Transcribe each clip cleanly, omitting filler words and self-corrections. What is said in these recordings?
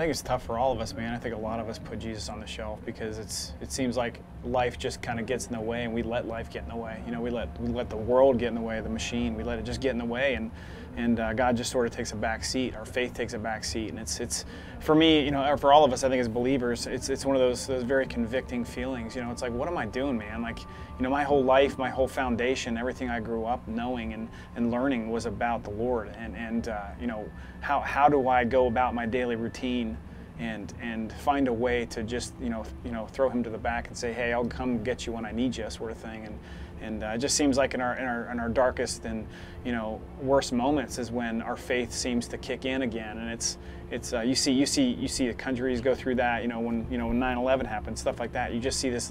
think it's tough for all of us, man. I think a lot of us put Jesus on the shelf because it seems like life just kind of gets in the way, and we let life get in the way. You know, we let the world get in the way, the machine. We let it just get in the way, and God just sort of takes a back seat. Our faith takes a back seat, and it's for me, you know, or for all of us, I think as believers, it's one of those very convicting feelings. You know, it's like, what am I doing, man? Like, you know, my whole life, my whole foundation, everything I grew up knowing and learning was about the Lord, and you know, how do I go about my daily routine and find a way to just you know throw him to the back and say, hey, I'll come get you when I need you, sort of thing. And it just seems like in our darkest and worst moments is when our faith seems to kick in again. And it's you see the countries go through that. When 9/11 happened, stuff like that. You just see this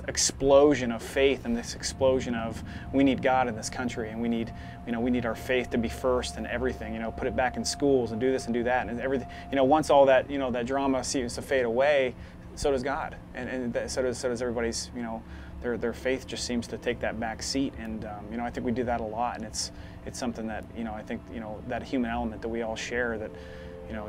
explosion of faith and this explosion of, we need God in this country, and we need our faith to be first and everything. Put it back in schools and do this and do that and everything. Once all that that drama seems to fade away, so does God, and so does everybody's their faith just seems to take that back seat. And I think we do that a lot, and it's something that I think that human element that we all share, that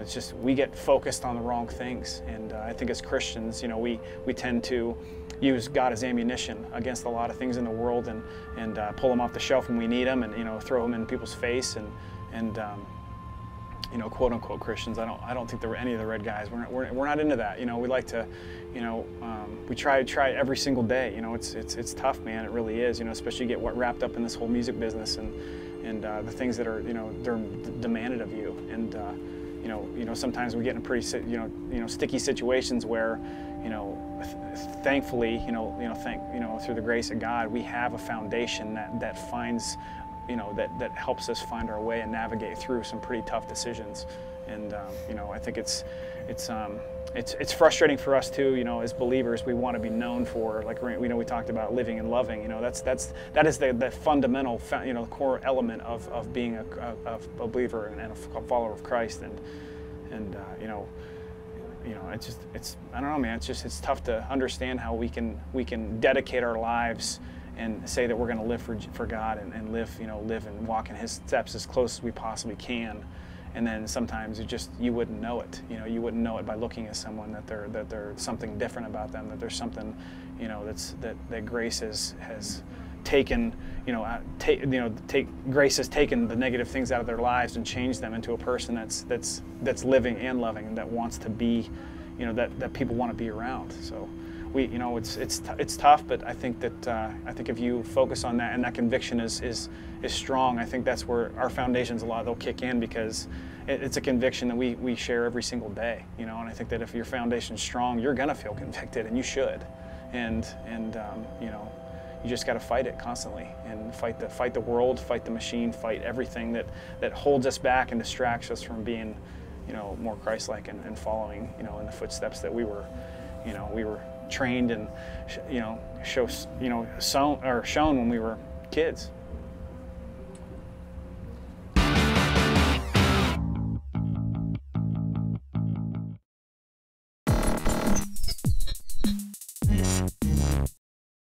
it's just we get focused on the wrong things. And I think as Christians, we tend to use God as ammunition against a lot of things in the world, and pull them off the shelf when we need them, and throw them in people's face, and quote unquote Christians. I don't think there were any of the red guys. We're not into that. We like to, we try every single day. It's tough, man. It really is. Especially you get wrapped up in this whole music business and the things that are they're demanded of you. And sometimes we get in pretty sticky situations where thankfully through the grace of God, we have a foundation that finds that helps us find our way and navigate through some pretty tough decisions. And I think it's frustrating for us too. As believers, we want to be known for, like we talked about, living and loving. That is the fundamental core element of being a believer and a follower of Christ. And it's I don't know, man. It's tough to understand how we can dedicate our lives and say that we're going to live for God and live and walk in His steps as close as we possibly can. And then sometimes you wouldn't know it. You wouldn't know it by looking at someone that there's something different about them, that there's something that grace has taken grace has taken the negative things out of their lives and changed them into a person that's living and loving, and that wants to be that people want to be around. So it's tough, but I think if you focus on that and that conviction is strong, I think that's where our foundations they'll kick in, because it's a conviction that we share every single day. And I think that if your foundation's strong, you're gonna feel convicted, and you should. And you just got to fight it constantly, and fight the world, fight the machine, fight everything that holds us back and distracts us from being more Christ-like and following in the footsteps that we were trained and shown when we were kids.